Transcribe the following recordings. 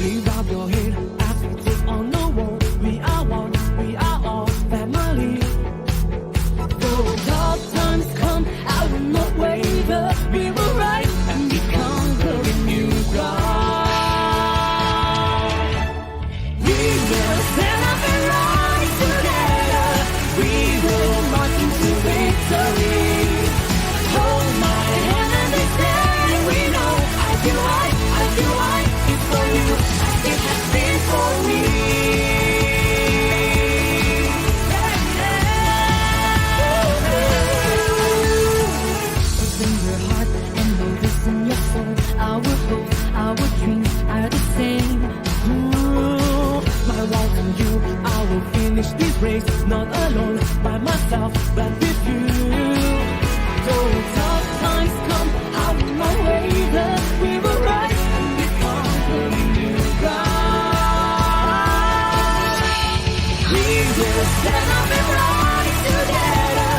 We bow your head as we take on the wall. We are one, we are all family. Though tough times come, I will not waver. We will rise and we conquer a new ground. We will stand up and rise together. We will march into victory. Hold my hand and this day we know I feel right, it's for you as it has been for me. Open your heart and know this in your soul. Our hopes, our dreams are the same. My vow to you, I will finish this race, not alone by myself, but with you. Though tough times come, I will not waver. We will rise and we conquer a new ground. We will stand up and rise together.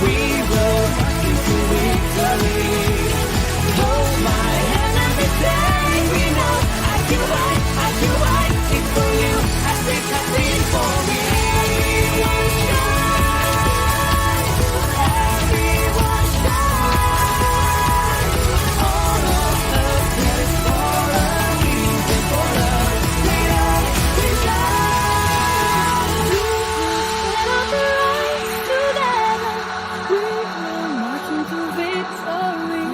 We will march into victory. Hold my hand and this day we know I feel right, it's for you as it has been for me. Everyone shine, all of us is for a reason, for a greater design. We will rise together. We will march into victory.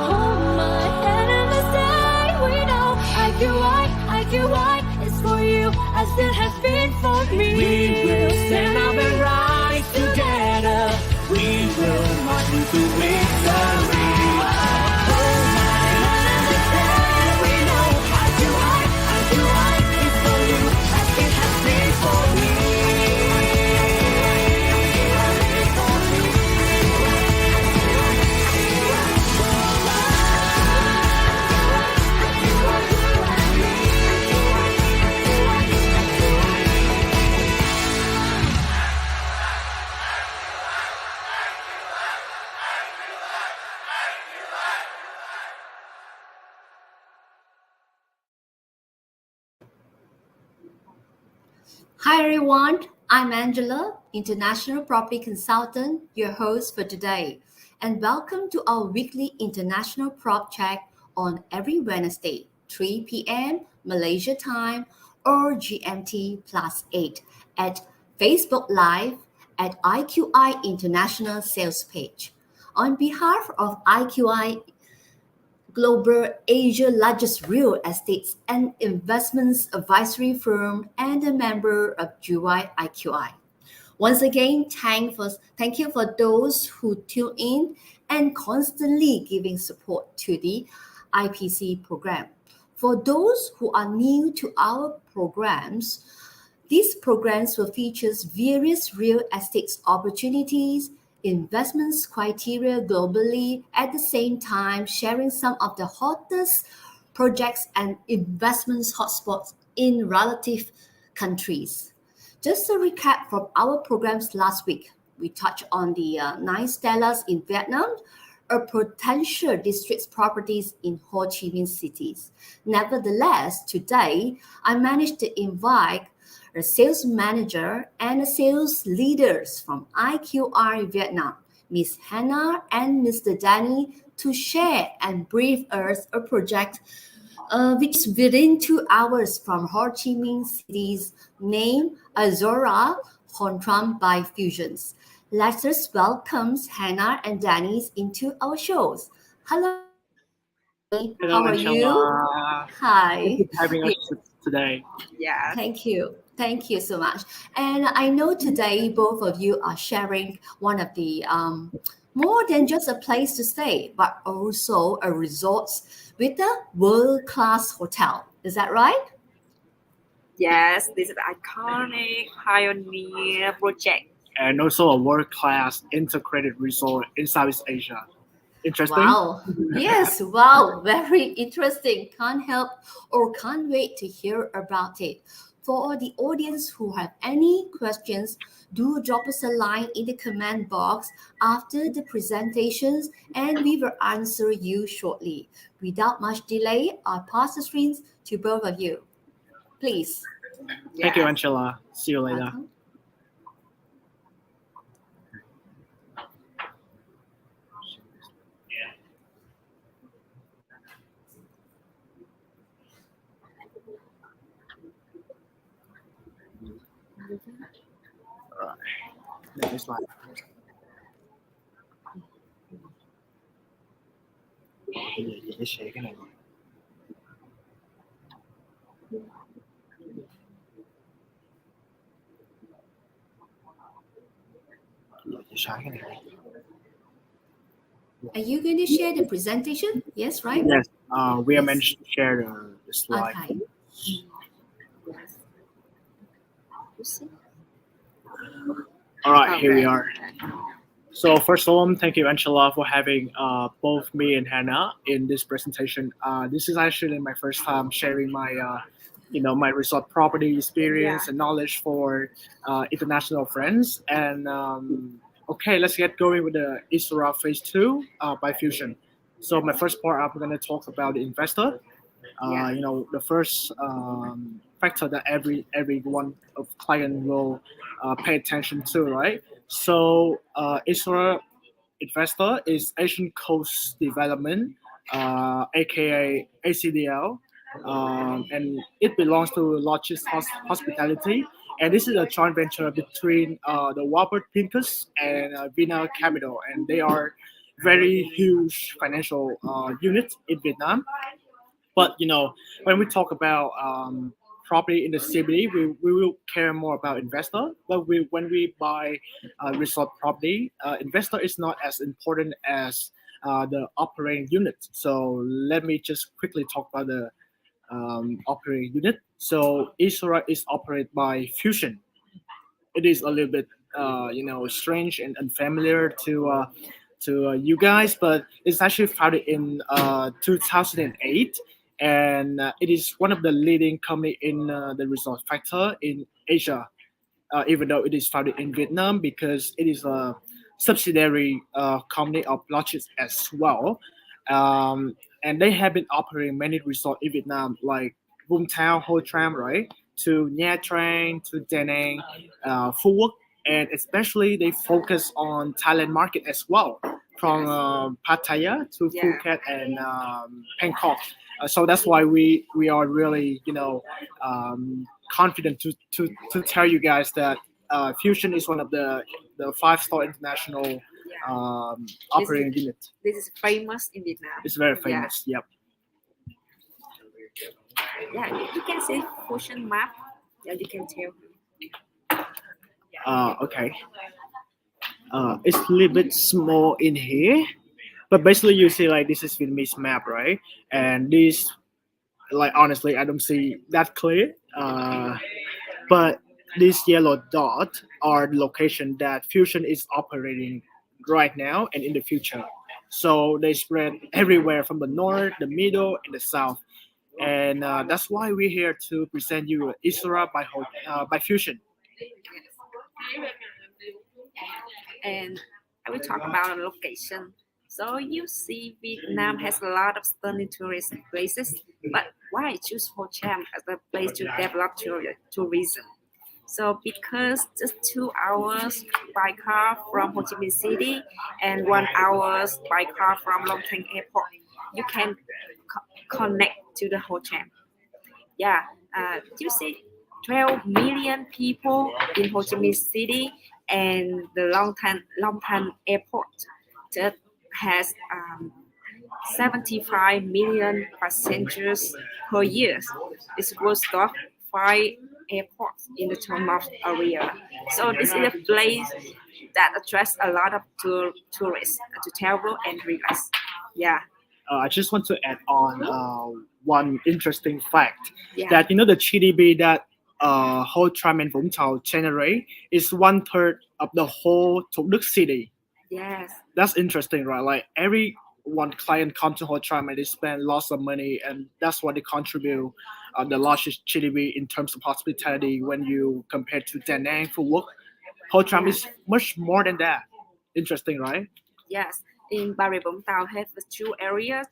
Hold my hand and this day we know I feel right, it's for you as it has been for me. We will stand up and rise together. We will march into victory. Hold my hand and this day we know I feel right, it's for you as it has been for me. Hi everyone, I'm Angela, International Property Consultant, your host for today, and welcome to our weekly International Prop Check on every Wednesday, 3 p.m. Malaysia time or GMT +8 at Facebook Live at IQI International Sales Page. On behalf of IQI Global Asia largest real estate and investments advisory firm and a member of Juwai.AsiaHK. Once again, thank you for those who tune in and constantly giving support to the IPC program. For those who are new to our programs, these programs will feature various real estate opportunities, investments criteria globally, at the same time sharing some of the hottest projects and investments hotspots in relative countries. Just a recap from our programs last week, we touched on the 9 stellas in Vietnam, or potential district properties in Ho Chi Minh cities. Nevertheless, today I managed to invite a sales manager and a sales leaders from IQR Vietnam, Ms. Hannah and Mr. Danny, to share and brief us a project which is within 2 hours from Ho Chi Minh City's named Ixora Ho Tram by Fusions. Let us welcome Hannah and Danny into our shows. Hello, Hello, how are Angela. you? Hi. Thank you for having us today. Yeah. Thank you. Thank you so much. And I know today both of you are sharing one of the more than just a place to stay, but also a resort with a world-class hotel. Is that right? Yes, this is iconic pioneer project. And also a world-class integrated resort in Southeast Asia. Interesting? Wow. Yes. Wow. Very interesting. Can't help or can't wait to hear about it. For the audience who have any questions, do drop us a line in the comment box after the presentations and we will answer you shortly. Without much delay, I'll pass the screens to both of you. Please. Thank you, Yes. Angela. See you later. Welcome. Next slide. Để share cái này. Để share cái này. Are you going to share the presentation? Yes, right? Yes, we are Yes. meant to share the slide. Okay. You see? All right, here we Okay. are. So first of all, thank you, Angela, for having both me and Hannah in this presentation. This is actually my first time sharing my, my resort property experience Yeah. and knowledge for international friends. And okay, let's get going with the Ixora Phase 2 by Fusion. So my first part, I'm going to talk about the investor. Yeah. The first factor that everyone of client will pay attention to, right? So Israel investor is Asian Coast Development, aka ACDL, and it belongs to Lodges Hospitality, and this is a joint venture between the Warburg Pincus and Vina Capital, and they are very huge financial unit in Vietnam. But when we talk about property in the CBD, we will care more about investor. But when we buy resort property, investor is not as important as the operating unit. So let me just quickly talk about the operating unit. So Ixora is operated by Fusion. It is a little bit strange and unfamiliar to you guys, but it's actually founded in 2008, and it is one of the leading company in the resort sector in Asia. Even though it is founded in Vietnam, because it is a subsidiary company of Lodges as well, and they have been operating many resorts in Vietnam, like Town Ho Tram, right, to Nha Trang, to Da Nang, Phu Quoc, and especially they focus on Thailand market as well, from Pattaya to Yeah. Phuket and Bangkok. So that's why we are really confident to tell you guys that Fusion is one of the 5-star international operating unit. This is famous in Vietnam. It's very Yeah. famous. Yep. Yeah, you can see Fusion map. Yeah, you can tell. Okay. It's a little bit small in here, but basically you see like this is Vietnamese map, right? And this, like honestly, I don't see that clear. But this yellow dot are the location that Fusion is operating right now and in the future. So they spread everywhere from the north, the middle, and the south. And that's why we're here to present you Ixora by Fusion. And I will talk about the location. So you see, Vietnam has a lot of stunning tourist places, but why choose Ho Tram as a place to develop tourism? So because just 2 hours by car from Ho Chi Minh City and 1 hour by car from Long Thanh Airport, you can connect to the Ho Tram. Yeah, you see 12 million people in Ho Chi Minh City, and the Long Thanh Airport that has 75 million passengers per year. It's worth of 5 airports in the Tomorrow area. So this is a place that attracts a lot of tourists to travel and relax. Yeah. I just want to add on one interesting fact Yeah. that the GDP that Ho Tram and Vũng Tàu generate is 1/3 of the whole Thủ Đức city. Yes. That's interesting, right? Like every one client come to Ho Tram and they spend lots of money, and that's what they contribute the largest GDP in terms of hospitality when you compare to Da Nang for work. Ho Tram is much more than that. Interesting, right? Yes, in Bà Rịa Vũng Tàu have two areas.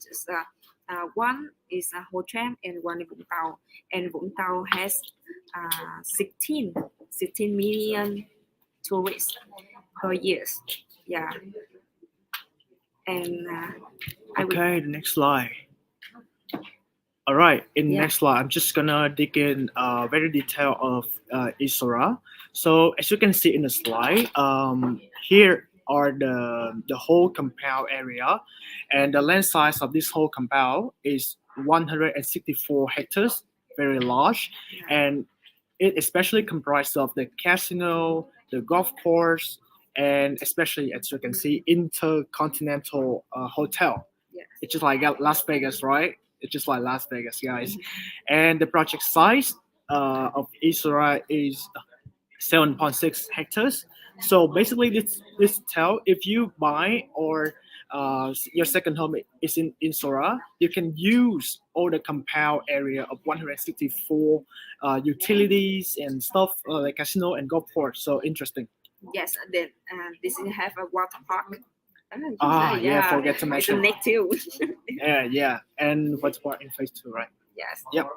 One is Ho Tram and one is Vũng Tàu. And Vũng Tàu has 16 million tourists per year. Yeah. And I will, Okay, the next slide. All right, in Yeah. next slide, I'm just gonna dig in very detail of Ixora. So as you can see in the slide, here are the whole compound area, and the land size of this whole compound is 164 hectares, very large, and it especially comprised of the casino, the golf course, and especially as you can see, InterContinental Hotel. yes. It's just like Las Vegas, right? It's just like Las Vegas, guys. And the project size of Ixora is 7.6 hectares. So basically, this tell if you buy or your second home is in Ixora, you can use all the compound area of 164 utilities and stuff like casino and golf course. So interesting. Yes, and then this have a water park. Yeah, forget to It's mention. next too. Yeah. And what's part in phase 2, right? Yes. Yep.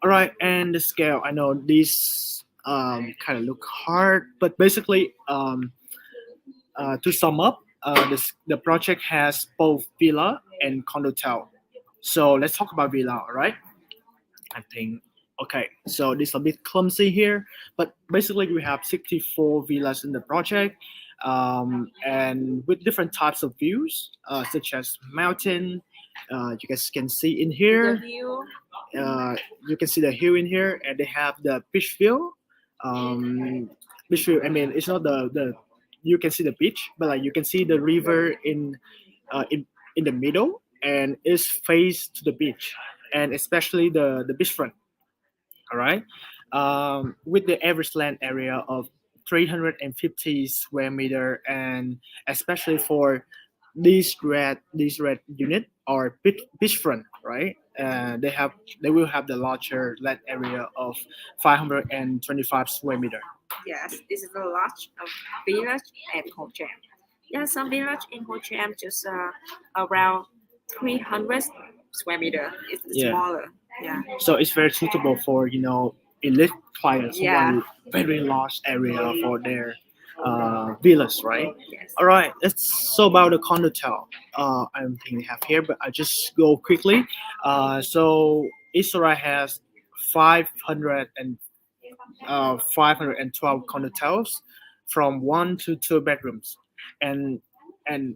All right, and the scale. I know these kind of look hard, but basically, to sum up, the project has both villa and condotel. So let's talk about villa, all right? I think okay. So this is a bit clumsy here, but basically we have 64 villas in the project, and with different types of views, such as mountain. You guys can see in The here. view. You can see the hill in here, and they have the beach view. Beach view. I mean, it's not the you can see the beach, but like you can see the river uh, in in the middle, and it's face to the beach, and especially the beachfront. All right, with the average land area of 350 square meter, and especially for these red unit or beachfront, right? They will have the larger land area of 525 square meter. Yes, this is a large village at Ho Tram. Yeah, some village in Ho Tram just around 300 square meter. It's Yeah. smaller. Yeah. So it's very suitable for elite clients who Yeah. want very large area for their villas, right? Yes. All right, so about the condotel. I don't think we have here, but I just go quickly. So Ixora has 500 and 512 condotels from 1 to 2 bedrooms, and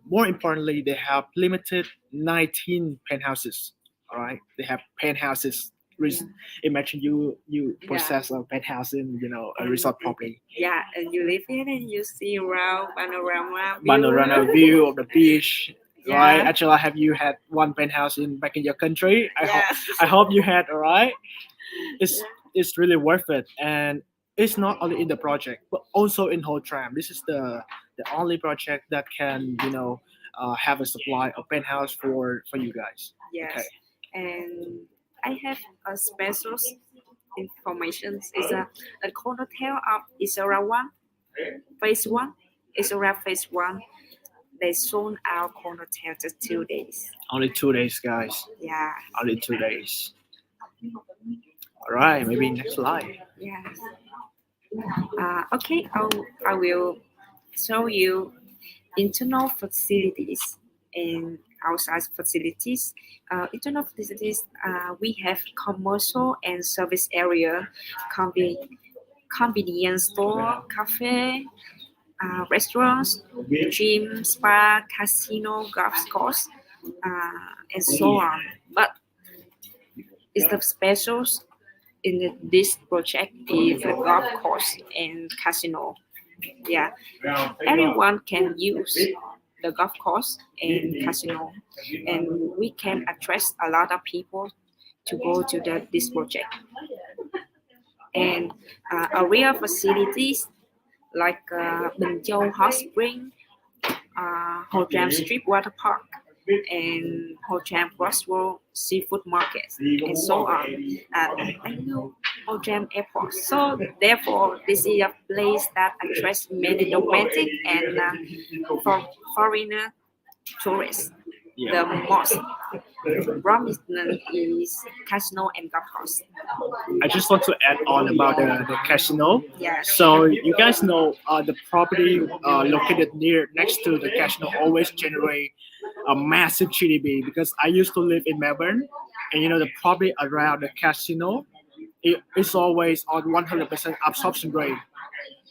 more importantly, they have limited 19 penthouses. All right, they have penthouses. Imagine you possess a penthouse in a resort property. Yeah, and you live in and you see around panorama view. Panorama view of the beach. Yeah. Right. Actually, have you had one penthouse back in your country? Yes. I hope you had. All right. It's really worth it, and it's not only in the project but also in Ho Tram. This is the only project that can have a supply of penthouse for you guys. Yes. Okay. And I have a special information. Is a hotel of Ixora phase 1. Ixora phase 1. They sold our hotel just 2 days. Only 2 days, guys. Yeah. Only 2 days. All right, maybe next slide. Yes. Okay, I will show you internal facilities and outside facilities. Internal facilities, we have commercial and service area, convenience store, cafe, restaurants, gym, spa, casino, golf course, and so on. But it's the specials in this project is the golf course and casino. Yeah, everyone can use the golf course and casino, and we can attract a lot of people to go to this project. And area facilities like Bình Châu Hot Spring, Ho Tram Strip Water Park, and Ho Tram Crossroad seafood markets, and so on at a new Ho Tram airport. So therefore, this is a place that attracts many domestic and for foreigner tourists. The most prominent is casino and golf course. I just want to add on about the casino. Yes. So you guys know the property located next to the casino always generate a massive GDP because I used to live in Melbourne, and the property around the casino it's always on 100% absorption rate.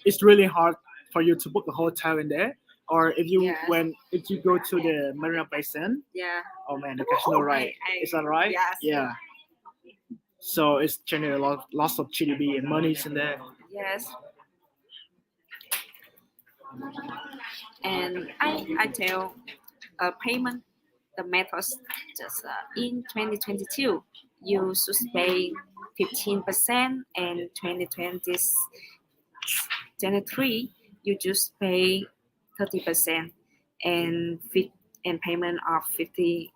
It's really hard for you to book a hotel in there. Or if you Yeah. if you go to the Marina Bay Sands, Yeah. oh man, the casino right? Is that right? Yes. Yeah. So it's generating lots of GDP and money in there. Yes. And I tell payment the methods just in 2022 you should pay 15% and 2023 you just pay 30% and payment of 55%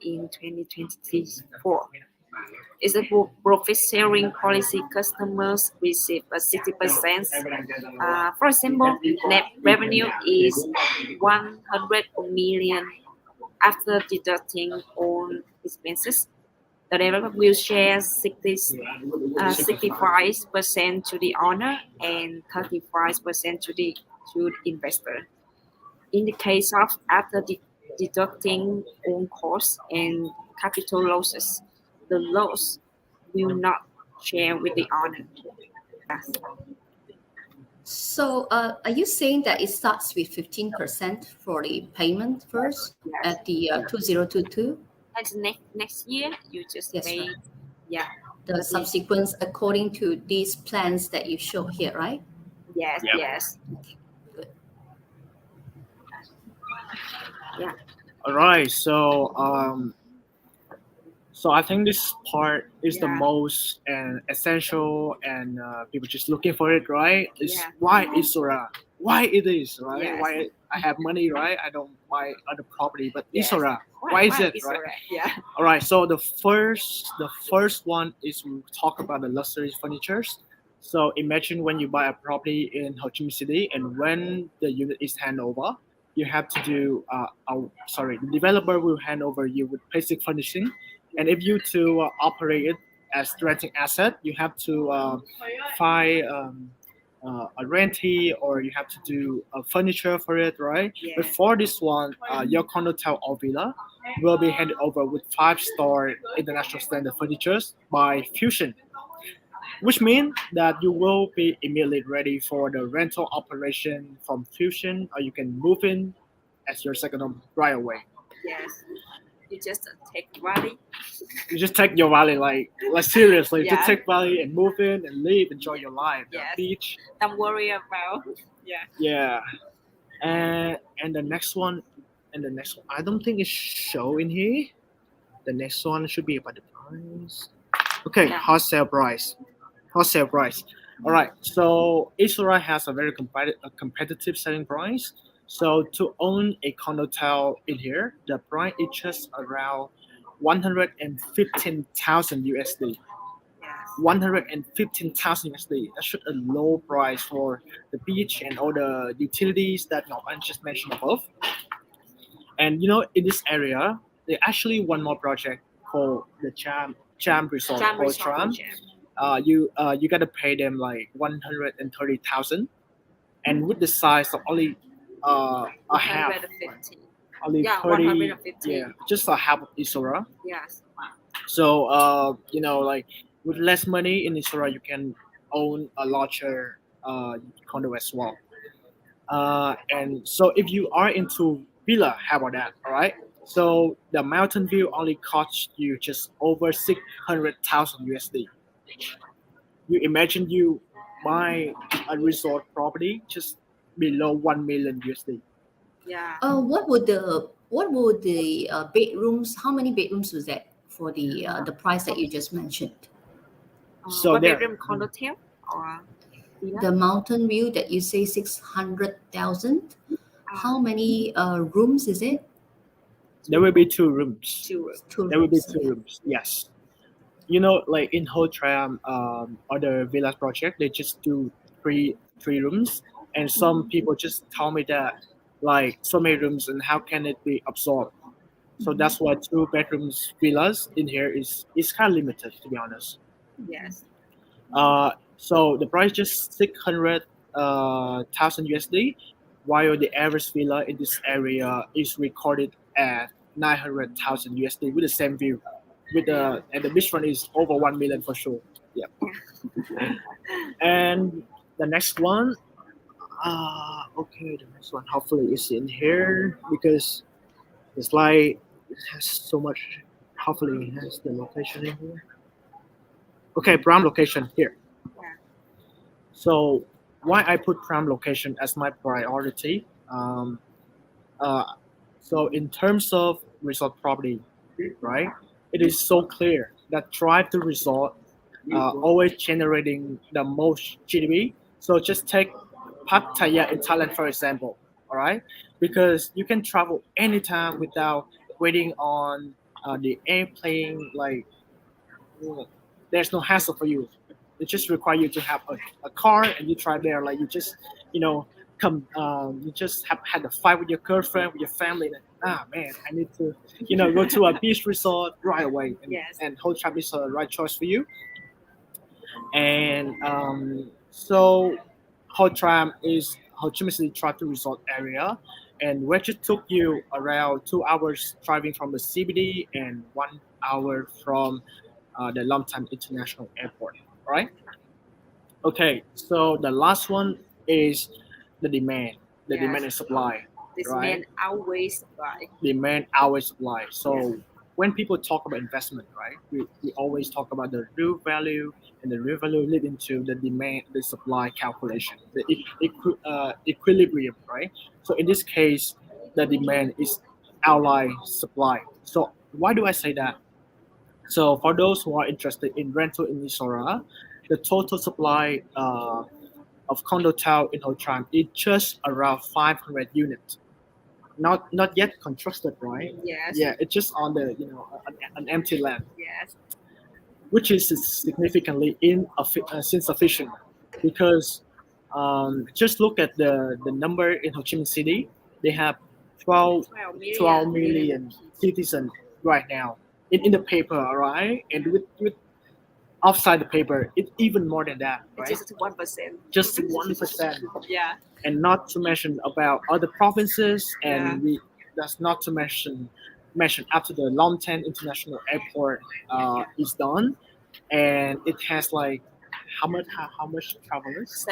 in 2024. It's a profit sharing policy. Customers receive a 60%. For example, net revenue is 100 million after deducting all expenses. The developer will share 65% to the owner and 35% to the investor. In the case of after deducting own costs and capital losses, the loss will not share with the owner. Yes. So, are you saying that it starts with 15% for the payment first at the 2022? And next year, you just Yes, pay, right. yeah, The subsequent according to these plans that you show here, right? yes, Yep. yes, Good. yeah, All right. So I think this part is the Yeah. most essential, and people just looking for it, right? Is Yeah. why Ixora? Why it is, right? Yes. Why I have money, right? I don't buy other property, but Yes. Ixora. Why is it, right? Yeah, All right. So the first one is we talk about the luxury furnitures. So imagine when you buy a property in Ho Chi Minh City, and when the unit is handed over, you have to do. The developer will hand over you with basic furnishing, and if you to operate it as renting asset, you have to find a rentee, or you have to do furniture for it, right? Yeah. But for this one, your condotel or villa will be handed over with 5-star international standard furnitures by Fusion, which means that you will be immediately ready for the rental operation from Fusion, or you can move in as your second home right away. yes. You just take Raleigh. You just take your valley like seriously. Yeah. Just take valley and move in and live, enjoy your life. The Yes. beach, Don't worry about. Yeah. yeah. And the next one, I don't think it's show in here. The next one should be about the price. Okay, Yeah. wholesale price. Wholesale price. All right. So Ixora has a very competitive selling price. So to own a condotel in here, the price is just around 115,000 USD. Yes. 115,000 USD. That's just a low price for the beach and all the utilities that I just mentioned above. And in this area, there actually one more project called the Jam Resort Jam Ho Resort Tram. Ho Tram. You gotta pay them like 130,000, and with the size of only a half, 150. only Yeah, 30, 150. yeah, just a half of Ixora. Yes. So like with less money in Ixora, you can own a larger condo as well. And so if you are into villa, how about that? All right. So the mountain view only costs you just over 600,000 USD. You imagine you buy a resort property just below 1 million USD. Yeah. What would the bedrooms? How many bedrooms was that for the price that you just mentioned? So One there- bedroom condotel or villa? The mountain view that you say 600,000. How many rooms is it? There will be 2 rooms. 2 rooms. Two There will be rooms. two Okay. rooms. Yes. Like in Ho Tram, other villa project, they just do three rooms, and some people just tell me that like so many rooms, and how can it be absorbed? So that's why 2 bedrooms villas in here is kind of limited, to be honest. Yes. So the price just 600 thousand USD, while the average villa in this area is recorded at 900,000 USD with the same view. And the beachfront is over 1 million for sure. Yeah. And the next one, okay, the next one hopefully is in here because the slide has so much. Hopefully it has the location in here. Okay, prime location here. Yeah. So why I put prime location as my priority? Uh, so in terms of resort property, right? It is so clear that drive to resort always generating the most GDP. So just take Pattaya in Thailand for example. All right, because you can travel anytime without waiting on the airplane. Like there's no hassle for you. It just requires you to have a car and you try there. Like you just, you know, you just have had a fight with your girlfriend, with your family. And, man, I need to, go to a beach resort right away. Yes. And Ho Tram is the right choice for you. And so Ho Tram is Ho Chi Minh City Traffic Resort area, and which it took you around 2 hours driving from the CBD and 1 hour from the Lomtan International Airport. Right? Okay, so the last one is the demand, the Yes. demand and supply. This Right. man always supply. Demand outweighs supply. So when people talk about investment, right, we always talk about the real value, and the real value lead into the demand, the supply calculation, the equilibrium, right? So in this case, the demand is outlie supply. So why do I say that? So for those who are interested in rental in Ixora, the total supply of condo town in Ho Tram is just around 500 units. Not yet constructed, right? Yes. Yeah, it's just on the an empty land, Yes. which is significantly insufficient because just look at the number in Ho Chi Minh City. They have 12, 12 million. 12 million citizens right now in the paper, right? And with outside the paper, it's even more than that, It's right? just 1%. Just 1%. Yeah. And not to mention about other provinces, and Yeah. that's not to mention after the Lomtan International Airport is done, and it has like how much travelers?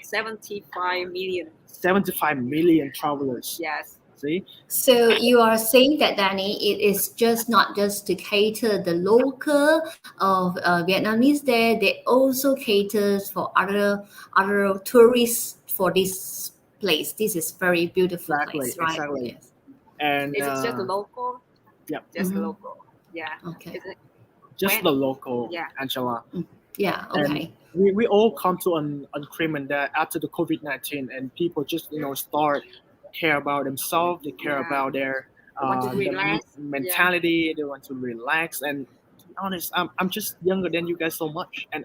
75 million. 75 million travelers. Yes. See, So you are saying that, Danny, it is just not just to cater the local of Vietnamese there. They also caters for other tourists for this place. This is very beautiful place, right? exactly. Yes. And Is it just local? yeah, Just Mhm. local. Yeah. Okay. Is it? just when- the local, Yeah. Angela. Yeah. And Okay. we all come to an agreement that after the COVID-19 and people just start care about themselves, they care Yeah. about their Want to relax. mentality, they want to relax. And to be honest, I'm just younger than you guys so much, and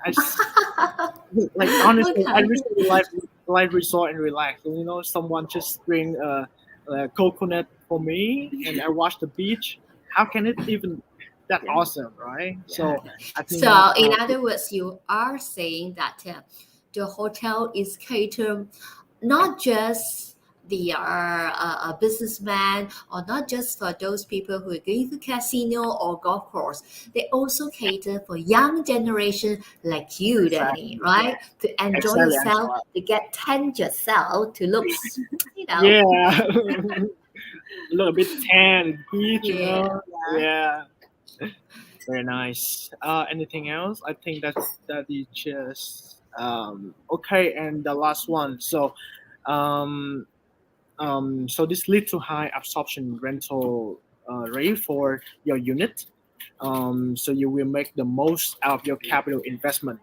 like honestly, I Okay. recently live resort and relax. And, someone just bring a coconut for me, and I watch the beach. How can it even that Yeah. awesome, right? So I think So, in other words, you are saying that the hotel is catered not just the businessman, or not just for those people who are going to casino or golf course. They also cater for young generation like you, Danny, right? To enjoy Exactly, yourself, Angela. to get tanned yourself, to look, Yeah, a little bit tan, beach, Yeah. Yeah, very nice. Anything else? I think that is just okay. And the last one. Um, so this lead to high absorption rental rate for your unit. So you will make the most out of your capital investment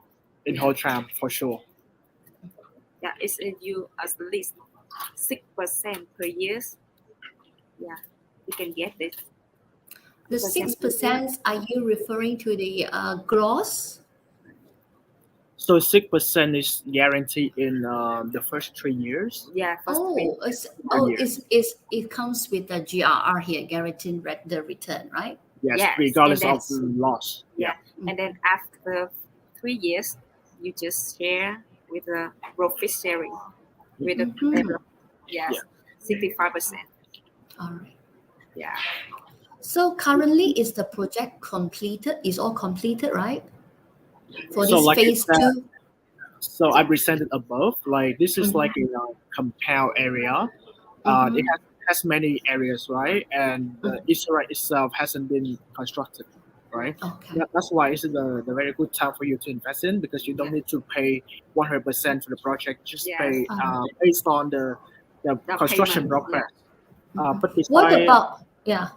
in Ho Tram for sure. Yeah. It's in you as the least. 6% per year. Yeah, you can get it. The 6%, are you referring to the gross? So 6% is guaranteed in the first 3 years. Yeah, first Oh, it comes with the GRR here, guaranteed the return, right? Yes, Yes, regardless and of loss. yeah, and then after 3 years, you just share with the profit sharing with the Mhm. developer. Yes, Yeah. 65%. All right. Yeah, So currently, is the project completed? Is all completed, right? For So this like I phase said, two. so I presented above, like this is like Mhm. a compound area. It Mhm. has many areas, right? And the Ixora itself hasn't been constructed, right? Okay. That's why it's the very good time for you to invest in, because you don't need to pay 100% for the project. Just yes, pay Uh, based on the the construction payment. Yeah, progress. mhm. But What beside, about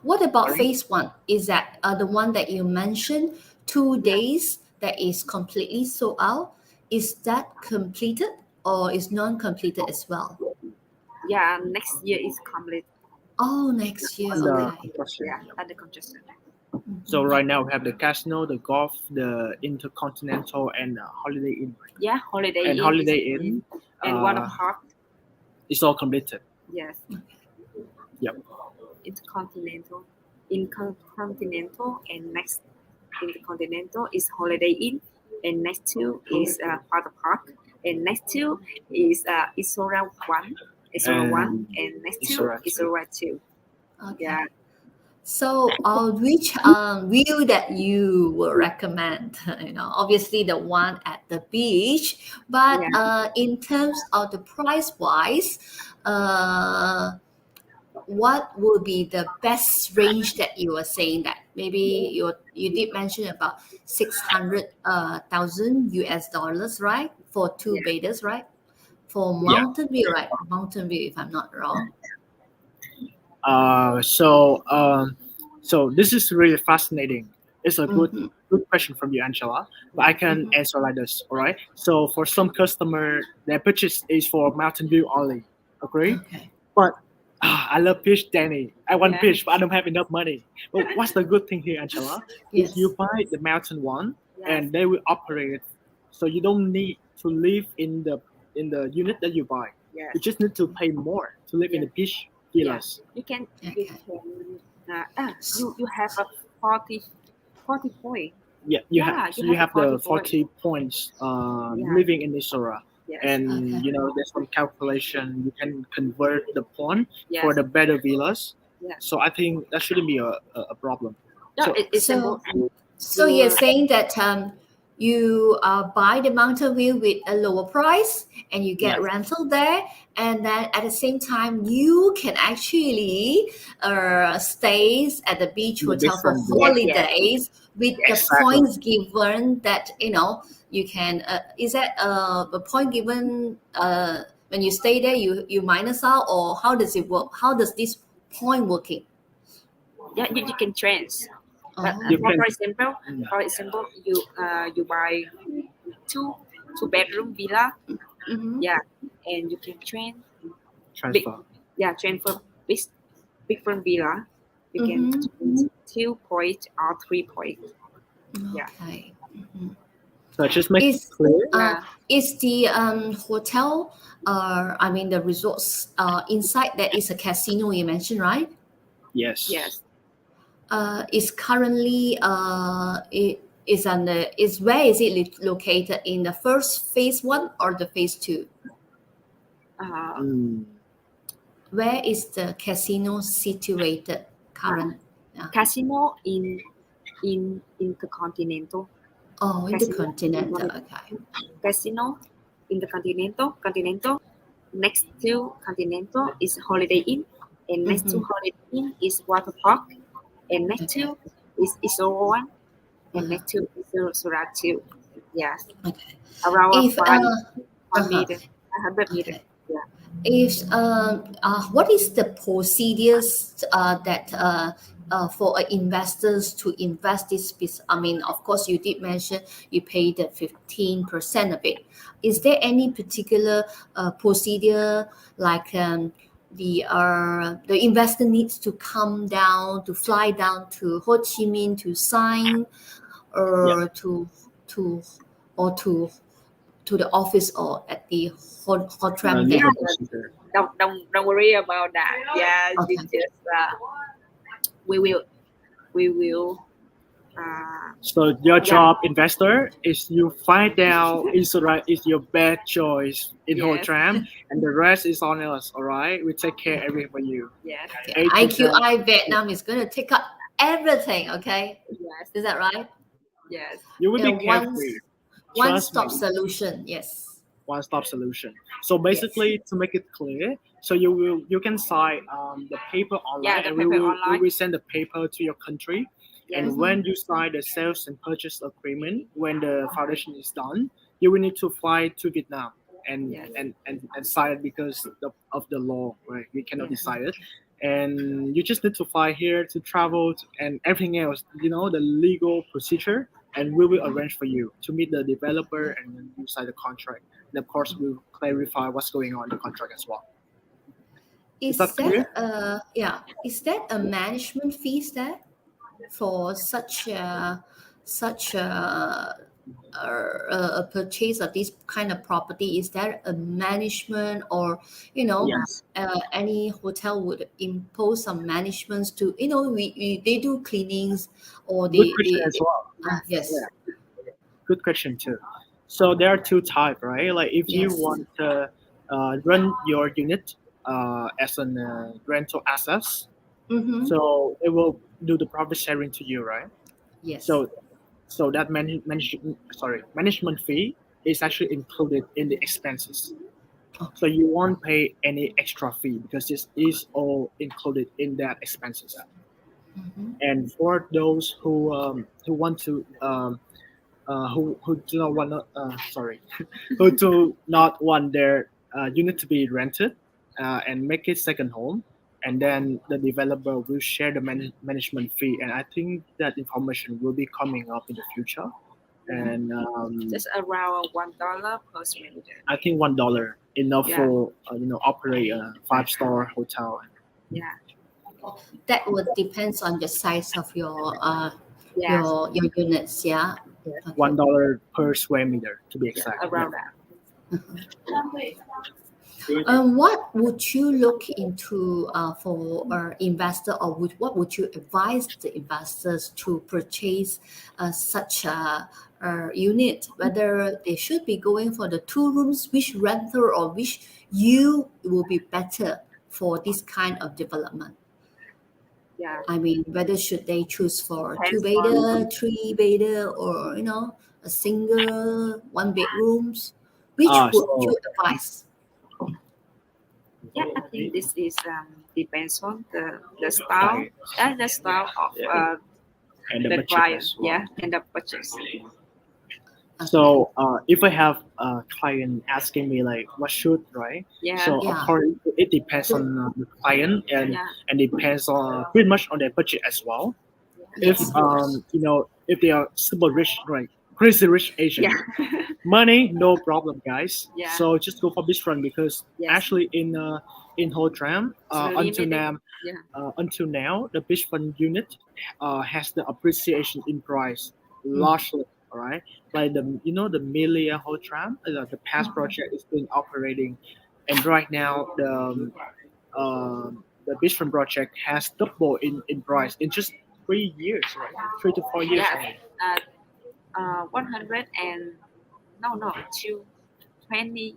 What about sorry, phase one? Is that the one that you mentioned 2 days that is completely sold out? Is that completed or is non-completed as well? yeah. Next year is complete. Oh, next year. under Okay. construction. Yeah, under construction. So Mhm. right now we have the casino, the golf, the InterContinental, and Holiday Inn. Yeah, Holiday And Inn Holiday is Inn, and water uh, park. is all completed. Yes, Yep. intercontinental, intercontinental, and next intercontinental is Holiday Inn, and next to is water park, and next to is Ixora one, And and next to Ixora two. Ixora two. Okay. Yeah, So, which view that you will recommend? Obviously the one at the beach, but yeah, in terms of the price wise, uh, what would be the best range that you were saying that maybe you did mention about 600,000 US dollars, right? For two yeah, bathers, right? For Yeah. Mountain View, right? Mountain View, if I'm not wrong. Uh, so um, so this is really fascinating. It's a Mm-hmm, good question from you, Angela. But I can mm-hmm. answer like this. All right. So for some customer, their purchase is for Mountain View only. Okay. Okay. But I love fish, Danny. I want yeah, fish, but I don't have enough money. But what's the good thing here, Angela? Is Yes. you buy the mountain one, yes, and they will operate it, so you don't need to live in the unit that you buy. yes, You just need to pay more to live in yeah, the beach yeah. villas. You Okay. can you have a 40 point. Yeah, Yeah, you you have a have 40 the point. 40 points Yeah, living in Isora. yes, And Okay. there's some calculation you can convert the point for yes, the better villas. yes. So I think that shouldn't be a problem. No, So it's simple. So, so you're You saying that you buy the mountain view with a lower price and you get yes, rental there, and then at the same time you can actually stays at the beach in the hotel for different yes, villas. yes, holidays with the Exactly. points given that you can. Is that the point given when you stay there you minus out, or how does it work? How does this point working? yeah. You can change. But Oh. You can for example, you buy two bedroom villa, Mm-hmm. yeah, and you can big transfer. transfer big different villa. You can Mm-hmm. change 2 point or 3 point. Yeah, Okay. Mhm. So just make it Is clear. yeah, is the hotel, I mean the resorts, inside there is a casino you mentioned, right? Yes. yes. Is currently it is on the is where is it located, in the first phase one or the phase two? Uh, Mm. Where is the casino situated uh, current? Yeah. casino in intercontinental. Oh, in the Casino, continental. Okay. casino continental. Next to continental is Holiday Inn, and next to Mm-hmm. Holiday Inn is water park, and next Okay. to is Ixora one, and Uh-huh. next to is Ixora two. Yes, Okay. around If 1 meter, uh-huh. 100 meter. Okay. Yeah. If what is the procedures that for investors to invest this piece? I mean, of course, you did mention you paid the 15% of it. Is there any particular procedure like the investor needs to come down to fly down to Ho Chi Minh to sign, or to or to the office or at the Ho Tram there? Legal procedure. Don't worry about that. Yeah, Okay. you just we will. So your job, investor, is you find out Ixora is your best choice in Ho Yes. Tram, and the rest is on us. All right, we take care everything for you. Yes, Okay. 8%. IQI Vietnam is going to take up everything. Okay, yes, is that right? yes. You will be One carefree. one Trust stop me. solution. Yes. One-stop solution. So basically, to make it clear, so you can sign the paper online, Yeah, the and paper we online. will send the paper to your country. Yes. And when you sign the sales and purchase agreement, when the foundation is done, you will need to fly to Vietnam and Yes. and sign it because of the law, right? We cannot Yes. decide it. And you just need to fly here to travel and everything else, the legal procedure, and we will arrange for you to meet the developer and then you sign the contract. And of course, we'll clarify what's going on in the contract as well. Is that clear? Is that a management fees there for such a purchase of this kind of property? Is there a management, or Yes. any hotel would impose some managements to they do cleanings or Good question as well. yes. Yeah. Good question too. So there are two types, right? Like if you Yes. want to run your unit as an rental assets, Mm-hmm. so it will do the profit sharing to you, right? Yes. So that management fee is actually included in the expenses. Okay. So you won't pay any extra fee because this is all included in that expenses. Mm-hmm. And for those who want to who do not want who do not want their unit to be rented and make it second home, and then the developer will share the management fee, and I think that information will be coming up in the future. And Just around $1 per square meter. I think $1 enough Yeah. for operate a 5-star hotel. Yeah. That would depends on the size of your Yes. your units. Yeah. Okay. $1 per square meter to be Yeah, exact. around that. What would you look into for investor, or what would you advise the investors to purchase such a unit? Whether they should be going for the 2 rooms, which rental or which yield will be better for this kind of development? Yeah. I mean, whether should they choose for Depends 2-bedder, 3-bedder, or a single 1 bedrooms? Which would So- you advise? Yeah, I think this is depends on the style and the style of And the the budget client. as well. Yeah, and the purchase. So if I have a client asking me like what should, right? Yeah. So Yeah. of course it depends on the client Yeah. and depends on pretty much on their budget as well. Yes. If they are super rich, right? Crazy rich Asian. Yeah. Money, no problem, guys. Yeah. So just go for beachfront because Yes. actually in Ho Tram So until limited. now the beachfront unit has the appreciation in price Mm. largely. All right, like the Melia Ho Tram, the past project is been operating, and right now the beachfront project has doubled in price in just 3 years, right? 3 to 4 years. Yeah. 100 and no 20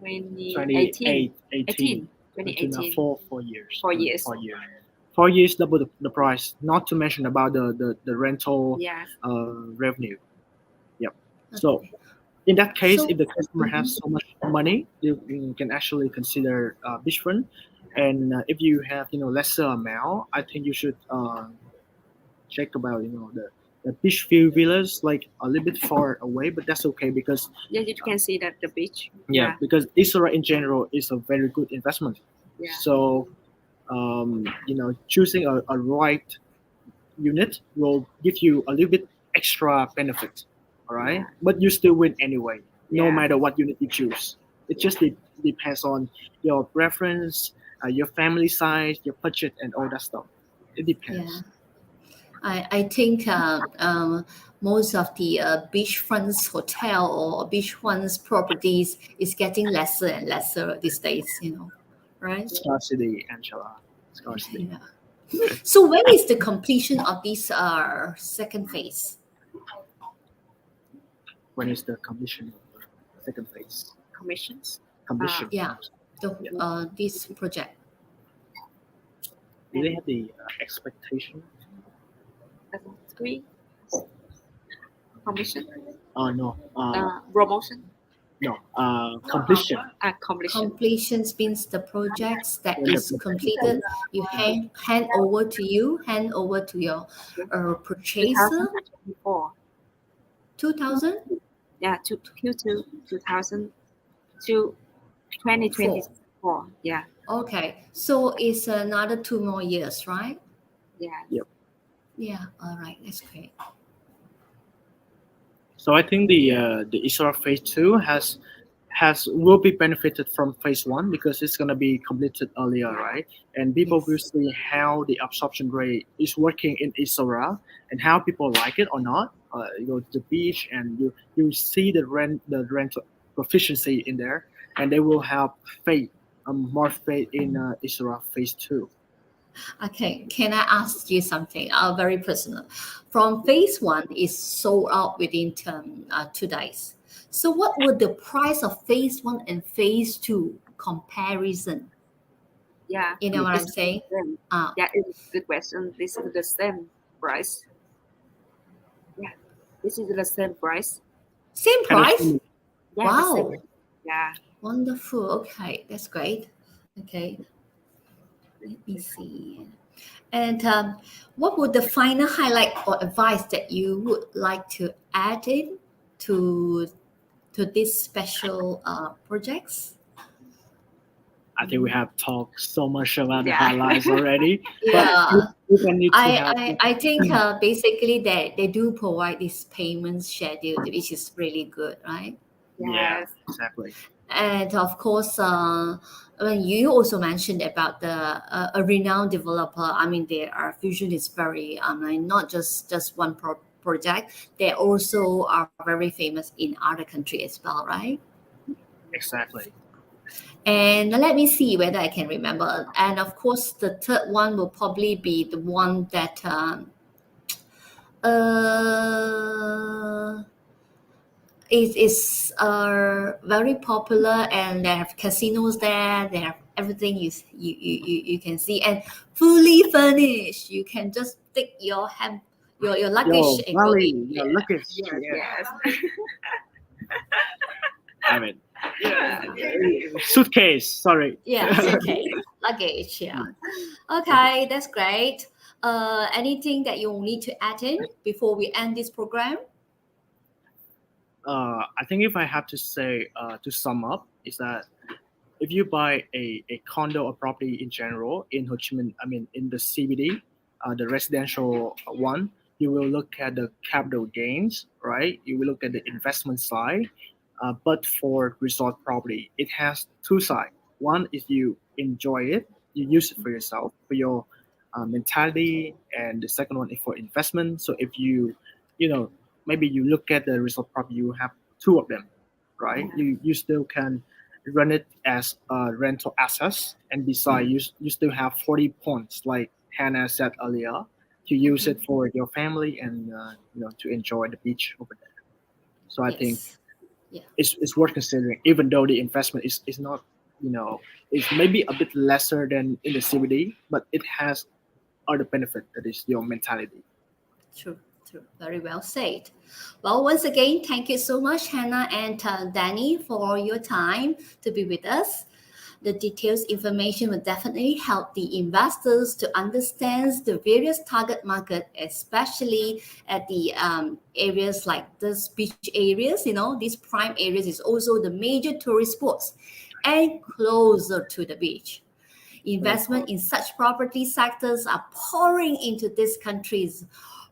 2018 2018. 2018 4 years. 4 years. 4 years double the price. Not to mention about the rental Yeah. revenue. Yep. So in that case, So- if the customer has so much money, you can actually consider beachfront. And if you have lesser amount, I think you should check about the beach view villas like a little bit far away, but that's okay because Yeah, you can see that the beach. because Ixora in general is a very good investment. Yeah. So choosing a right unit will give you a little bit extra benefit, all right? But you still win anyway, no Yeah. matter what unit you choose. It just depends on your preference, your family size, your budget, and all that stuff. It Yeah. depends. I think most of the beachfront hotel or beachfront properties is getting lesser and lesser these days, right? Scarcity, Angela. Scarcity. Yeah. So when is the completion of this second phase? When is the commission of the second phase? Commissions. Commission. Yeah, Yeah. this project. Do they have the expectation? 3 commission. No. Promotion. No. Completion. Completion. Completions means the projects that When the is completed, you hand over to your purchaser. 2024. 2000. Yeah, to Q2 2000 to 2024. Yeah. Okay, so it's another 2 more years, right? Yeah. Yep. Yeah. All right, that's great. So I think the Ixora phase 2 will be benefited from phase 1 because it's gonna be completed earlier, right? And people will Yes. see how the absorption rate is working in Ixora and how people like it or not. You go to the beach and you see the rental proficiency in there, and they will have faith, more faith in Ixora phase 2. Okay, can I ask you something? Very personal. From phase one is sold out within 2 days. So what would the price of phase one and phase two comparison? Yeah. You know what This I'm is saying? the same. Uh, Yeah, it's a good question. This is the same price. Yeah. This is the same price. Same Kind of price? similar. Yeah. The same. Wow, Yeah. wonderful. Okay, that's great. Okay, let me see. And what would the final highlight or advice that you would like to add in to these special projects? I think we have talked so much about the Yeah. highlights already, but Yeah, if I need to have I think basically they do provide this payment schedule, which is really good, right? yeah, Yes. exactly. And of course, when you also mentioned about the a renowned developer. I mean, their fusion is very. I mean, not just one project. They also are very famous in other countries as well, right? Exactly. And let me see whether I can remember. And of course, the third one will probably be the one that uh, is very popular, and they have casinos there. They have everything you can see, and fully furnished. You can just take your luggage Yo, and go Bali, in. yeah, Yeah. look at Yes. I mean, suitcase. Sorry. Yeah, it's okay. Luggage, yeah. Okay, that's great. Anything that you need to add in before we end this program? I think if I have to say to sum up is that if you buy a condo or property in general in Ho Chi Minh, I mean in the CBD, the residential one, you will look at the capital gains, right? You will look at the investment side. But for resort property, it has two sides. One is you enjoy it, you use it for yourself, for your mentality, and the second one is for investment. So if you know, maybe you look at the resort property, you have two of them, right? You still can run it as a rental assets, and besides, you still have 40 points, like Hannah said earlier, to use it for your family and to enjoy the beach over there. So I think Yes. Yeah. it's worth considering, even though the investment is not, it's maybe a bit lesser than in the CBD, but it has other benefit that is your mentality. True, true. Very well said. Well, once again, thank you so much, Hannah and Danny, for your time to be with us. The details information will definitely help the investors to understand the various target market, especially at the areas like this beach areas. These prime areas is also the major tourist spots and closer to the beach. Investment in such property sectors are pouring into these countries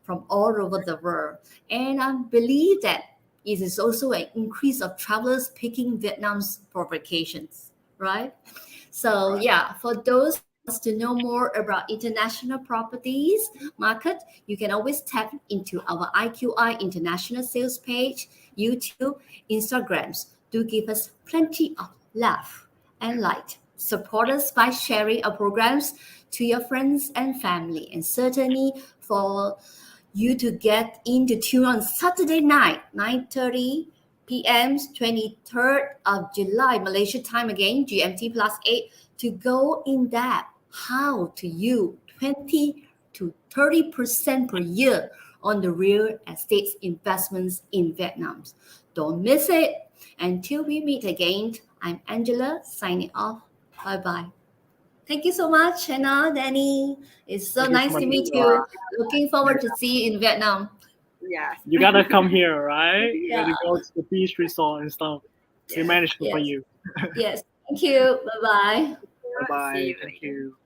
from all over the world. And I believe that it is also an increase of travelers picking Vietnam's for vacations, right? So yeah, for those who wants to know more about international properties market, you can always tap into our IQI International Sales page, YouTube, Instagrams. Do give us plenty of love and light. Support us by sharing our programs to your friends and family, and certainly for you to get into tune on Saturday night, 9:30 p.m. 23rd of July, Malaysia time again, GMT +8, to go in depth how to use 20 to 30% per year on the real estate investments in Vietnam. Don't miss it. Until we meet again, I'm Angela signing off. Bye bye. Thank you so much, Hannah, Danny. It's so Thank you so nice much. to meet you. Looking forward to see you in Vietnam. Yeah. You gotta come here, right? You Yeah. gotta go to the beach resort and stuff. We managed it for Yes. you. Yes. Thank you. Bye bye. Bye bye. See you Thank later. you.